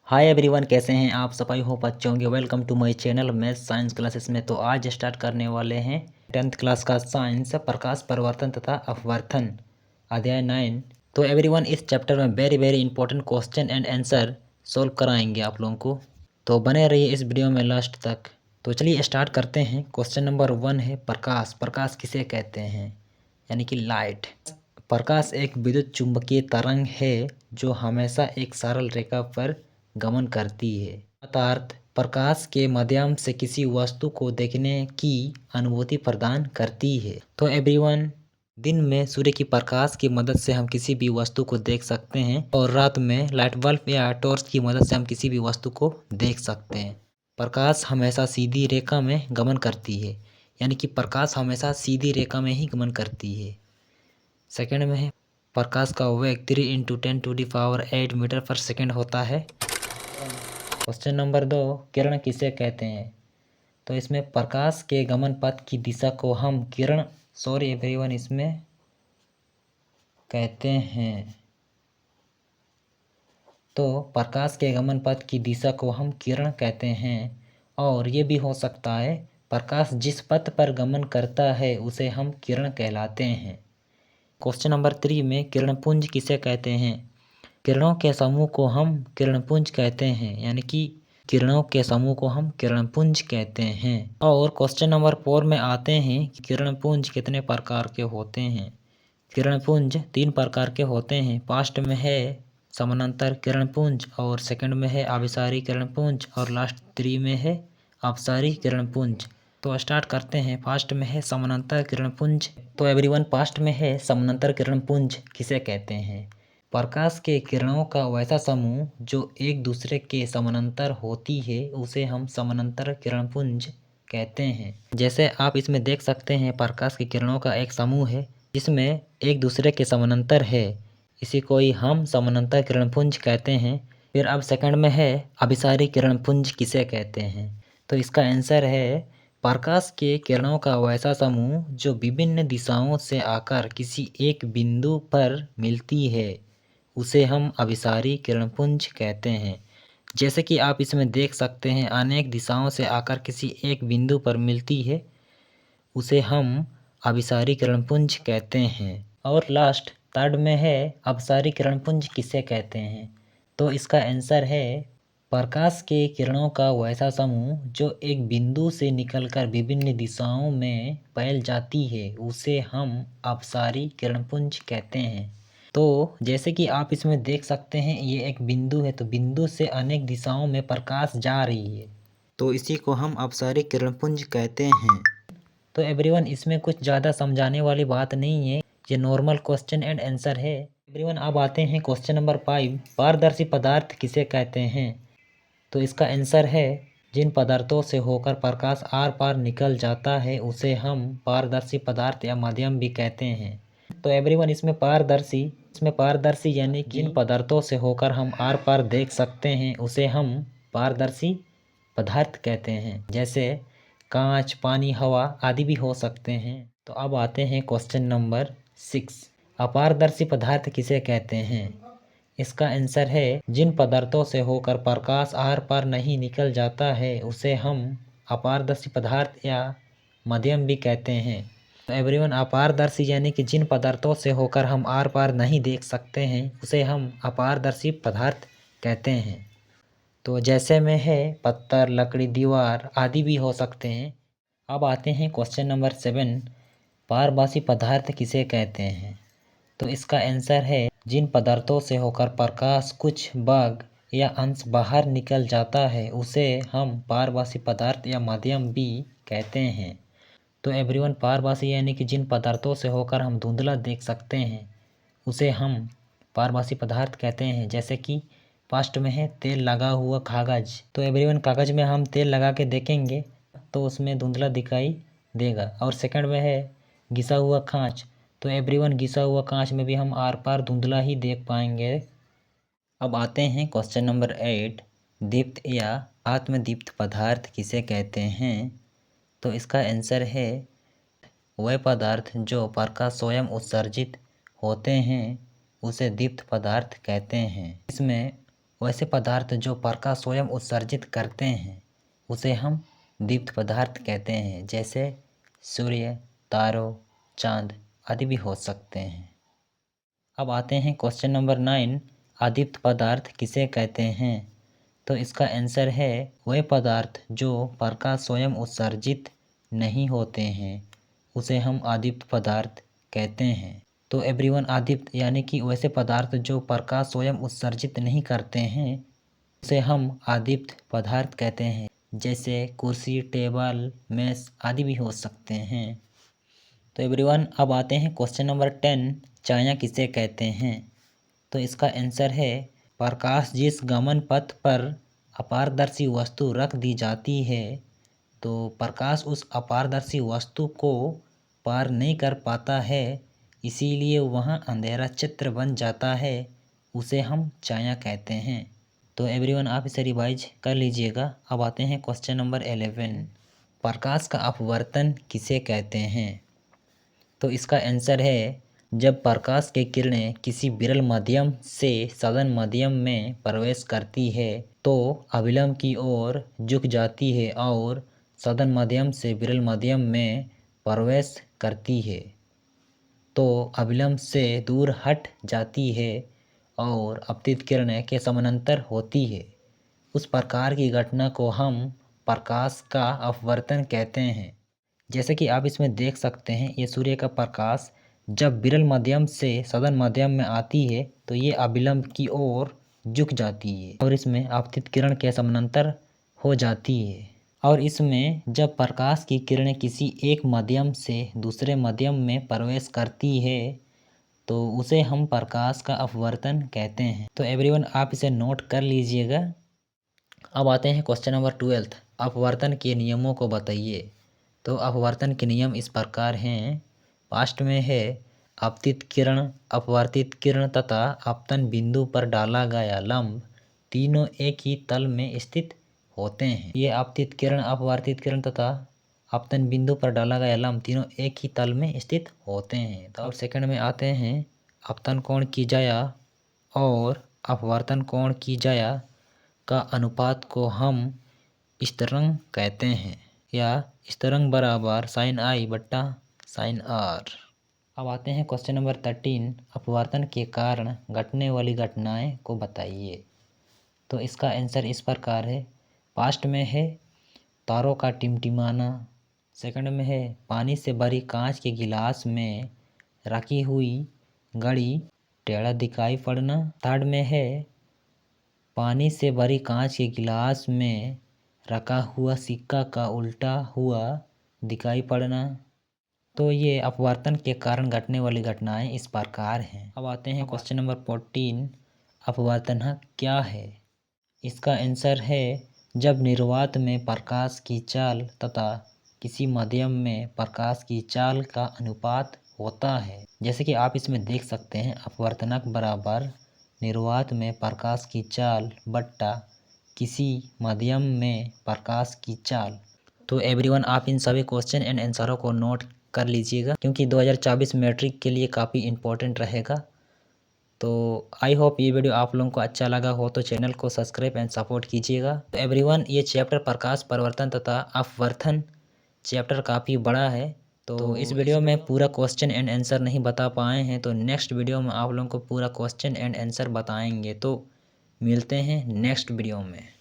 Hi everyone, कैसे हैं आप सब? आई होप अच्छे होंगे। Welcome to my channel math science classes में। तो आज स्टार्ट करने वाले हैं 10th क्लास का साइंस, प्रकाश परिवर्तन तथा अपवर्तन, अध्याय 9। तो एवरीवन, इस चैप्टर में very very important question and answer solve कराएंगे आप लोगों को, तो बने रहिए इस वीडियो में लास्ट तक। तो चलिए स्टार्ट करते हैं। क्वेश्चन नंबर 1 है प्रकाश। प्रकाश किसे कहते हैं? यानी कि लाइट। प्रकाश एक विद्युत चुंबकीय तरंग है जो हमेशा एक सरल रेखा पर गमन करती है, अर्थात प्रकाश के माध्यम से किसी वस्तु को देखने की अनुभूति प्रदान करती है। तो एवरीवन, दिन में सूर्य की प्रकाश की मदद से हम किसी भी वस्तु को देख सकते हैं और रात में लाइट बल्ब या टॉर्च की मदद से हम किसी भी वस्तु को देख सकते हैं। प्रकाश हमेशा सीधी रेखा में गमन करती है, यानी कि प्रकाश हमेशा सीधी रेखा में ही गमन करती है। सेकंड में है प्रकाश का वेग 3 × 10⁸ मीटर पर सेकंड होता है। क्वेश्चन नंबर 2, किरण किसे कहते हैं? तो इसमें प्रकाश के गमन पथ की दिशा को हम किरण एवरीवन इसमें कहते हैं। तो प्रकाश के गमन पथ की दिशा को हम किरण कहते हैं। और ये भी हो सकता है प्रकाश जिस पथ पर गमन करता है उसे हम किरण कहलाते हैं। क्वेश्चन नंबर 3 में किरणपुंज किसे कहते हैं? किरणों के समूह को हम किरणपुंज कहते हैं, यानी कि किरणों के समूह को हम किरणपुंज कहते हैं। और क्वेश्चन नंबर 4 में आते हैं कि किरणपुंज कितने प्रकार के होते हैं? किरणपुंज 3 प्रकार के होते हैं। फर्स्ट में है समानांतर किरणपुंज, और सेकंड में है अभिसारी किरणपुंज, और लास्ट 3 में है अपसारी किरणपुंज। तो स्टार्ट करते हैं। फर्स्ट में है समानांतर किरणपुंज। तो एवरीवन, फर्स्ट में है समानांतर किरणपुंज किसे कहते हैं? प्रकाश के किरणों का वैसा समूह जो एक दूसरे के समानांतर होती है उसे हम समानांतर किरणपुंज कहते हैं। जैसे आप इसमें देख सकते हैं, प्रकाश की किरणों का एक समूह है जिसमें एक दूसरे के समानांतर है, इसी को ही हम समानांतर किरणपुंज कहते हैं। फिर अब सेकंड में है अभिसारी किरणपुंज किसे कहते हैं? तो इसका आंसर है प्रकाश के किरणों का वैसा समूह जो विभिन्न दिशाओं से आकर किसी एक बिंदु पर मिलती है उसे हम अभिसारी किरणपुंज कहते हैं। जैसे कि आप इसमें देख सकते हैं, अनेक दिशाओं से आकर किसी एक बिंदु पर मिलती है उसे हम अभिसारी किरणपुंज कहते हैं। और लास्ट थर्ड में है अपसारी किरणपुंज किसे कहते हैं? तो इसका आंसर है प्रकाश के किरणों का वैसा समूह जो एक बिंदु से निकलकर विभिन्न दिशाओं में फैल जाती है उसे हम अपसारी किरणपुंज कहते हैं। तो जैसे कि आप इसमें देख सकते हैं, ये एक बिंदु है, तो बिंदु से अनेक दिशाओं में प्रकाश जा रही है, तो इसी को हम अपसारी किरणपुंज कहते हैं। तो एवरीवन, इसमें कुछ ज़्यादा समझाने वाली बात नहीं है, ये नॉर्मल क्वेश्चन एंड आंसर है। एवरीवन, अब आते हैं क्वेश्चन नंबर 5, पारदर्शी पदार्थ किसे कहते हैं? तो इसका आंसर है जिन पदार्थों से होकर प्रकाश आर पार निकल जाता है उसे हम पारदर्शी पदार्थ या माध्यम भी कहते हैं। तो एवरीवन, इसमें पारदर्शी यानी कि जिन पदार्थों से होकर हम आर पार देख सकते हैं उसे हम पारदर्शी पदार्थ कहते हैं। जैसे कांच, पानी, हवा आदि भी हो सकते हैं। तो अब आते हैं क्वेश्चन नंबर 6, अपारदर्शी पदार्थ किसे कहते हैं? इसका आंसर है जिन पदार्थों से होकर प्रकाश आर पार नहीं निकल जाता है उसे हम अपारदर्शी पदार्थ या माध्यम भी कहते हैं। तो एवरीवन, अपारदर्शी यानी कि जिन पदार्थों से होकर हम आर पार नहीं देख सकते हैं उसे हम अपारदर्शी पदार्थ कहते हैं। तो जैसे में है पत्थर, लकड़ी, दीवार आदि भी हो सकते हैं। अब आते हैं क्वेश्चन नंबर 7, पारभासी पदार्थ किसे कहते हैं? तो इसका आंसर है जिन पदार्थों से होकर प्रकाश कुछ भाग या अंश बाहर निकल जाता है उसे हम पारभासी पदार्थ या माध्यम भी कहते हैं। तो एवरीवन, पारभासी यानी कि जिन पदार्थों से होकर हम धुंधला देख सकते हैं उसे हम पारभासी पदार्थ कहते हैं। जैसे कि फर्स्ट में है तेल लगा हुआ कागज। तो एवरीवन, कागज में हम तेल लगा के देखेंगे तो उसमें धुंधला दिखाई देगा। और सेकंड में है घिसा हुआ कांच। तो एवरीवन, घिसा हुआ कांच में भी हम आर पार धुंधला ही देख पाएंगे। अब आते हैं क्वेश्चन नंबर 8, दीप्त या आत्मदीप्त पदार्थ किसे कहते हैं? तो इसका आंसर है वह पदार्थ जो प्रकाश स्वयं उत्सर्जित होते हैं उसे दीप्त पदार्थ कहते हैं। इसमें वैसे पदार्थ जो प्रकाश स्वयं उत्सर्जित करते हैं उसे हम दीप्त पदार्थ कहते हैं, जैसे सूर्य, तारों, चांद आदि भी हो सकते हैं। अब आते हैं क्वेश्चन नंबर 9, अदीप्त पदार्थ किसे कहते हैं? तो इसका आंसर है वह पदार्थ जो प्रकाश स्वयं उत्सर्जित नहीं होते हैं उसे हम अदीप्त पदार्थ कहते हैं। तो एवरीवन, अदीप्त यानी कि वैसे पदार्थ जो प्रकाश स्वयं उत्सर्जित नहीं करते हैं उसे हम अदीप्त पदार्थ कहते हैं, जैसे कुर्सी, टेबल, मेज आदि भी हो सकते हैं। तो एवरीवन, अब आते हैं क्वेश्चन नंबर 10, छाया किसे कहते हैं? तो इसका आंसर है प्रकाश जिस गमन पथ पर अपारदर्शी वस्तु रख दी जाती है, तो प्रकाश उस अपारदर्शी वस्तु को पार नहीं कर पाता है, इसीलिए वहाँ अंधेरा चित्र बन जाता है, उसे हम छाया कहते हैं। तो एवरीवन, आप इसे रिवाइज कर लीजिएगा। अब आते हैं क्वेश्चन नंबर 11, प्रकाश का अपवर्तन किसे कहते हैं? तो इसका आंसर है जब प्रकाश की किरणें किसी विरल माध्यम से सघन माध्यम में प्रवेश करती है तो अविलंब की ओर झुक जाती है और सघन माध्यम से विरल माध्यम में प्रवेश करती है तो अविलंब से दूर हट जाती है और अपतित किरणें के समानांतर होती है। उस प्रकार की घटना को हम प्रकाश का अपवर्तन कहते हैं। जैसे कि आप इसमें देख सकते हैं, ये सूर्य का प्रकाश जब विरल माध्यम से सघन माध्यम में आती है तो ये अविलंब की ओर झुक जाती है और इसमें आपतित किरण के समानांतर हो जाती है। और इसमें जब प्रकाश की किरणें किसी एक माध्यम से दूसरे माध्यम में प्रवेश करती है तो उसे हम प्रकाश का अपवर्तन कहते हैं। तो एवरीवन, आप इसे नोट कर लीजिएगा। अब आते हैं क्वेश्चन नंबर 12, अपवर्तन के नियमों को बताइए। तो अपवर्तन के नियम इस प्रकार हैं। पास्ट में है आपतित किरण, अपवर्तित किरण तथा आपतन बिंदु पर डाला गया लंब तीनों एक ही तल में स्थित होते हैं। ये आपतित किरण, अपवर्तित किरण तथा आपतन बिंदु पर डाला गया लंब तीनों एक ही तल में स्थित होते हैं। तो अब सेकंड में आते हैं, आपतन कोण की ज्या और अपवर्तन कोण की ज्या का अनुपात को हम स्थिरांक कहते हैं, या स्थिरांक बराबर sin I बट्टा sin R। अब आते हैं क्वेश्चन नंबर 13, अपवर्तन के कारण घटने वाली घटनाएं को बताइए। तो इसका आंसर इस प्रकार है। पास्ट में है तारों का टिमटिमाना, सेकंड में है पानी से भरी कांच के गिलास में रखी हुई घड़ी टेढ़ा दिखाई पड़ना, थर्ड में है पानी से भरी कांच के गिलास में रखा हुआ सिक्का का उल्टा हुआ दिखाई पड़ना। तो ये अपवर्तन के कारण घटने वाली घटनाएं इस प्रकार हैं। अब आते हैं क्वेश्चन नंबर 14, अपवर्तन क्या है? इसका आंसर है जब निर्वात में प्रकाश की चाल तथा किसी माध्यम में प्रकाश की चाल का अनुपात होता है। जैसे कि आप इसमें देख सकते हैं, अपवर्तनक बराबर निर्वात में प्रकाश की चाल बट्टा किसी माध्यम में प्रकाश की चाल। तो एवरीवन, आप इन सभी क्वेश्चन एंड आंसरों को नोट कर लीजिएगा क्योंकि 2024 मैट्रिक के लिए काफ़ी इम्पोर्टेंट रहेगा। तो आई होप ये वीडियो आप लोगों को अच्छा लगा हो तो चैनल को सब्सक्राइब एंड सपोर्ट कीजिएगा। तो एवरीवन, ये चैप्टर प्रकाश परिवर्तन तथा अपवर्तन चैप्टर काफ़ी बड़ा है, तो इस वीडियो में पूरा क्वेश्चन एंड आंसर नहीं बता पाए हैं, तो नेक्स्ट वीडियो में आप लोगों को पूरा क्वेश्चन एंड आंसर बताएंगे। तो मिलते हैं नेक्स्ट वीडियो में।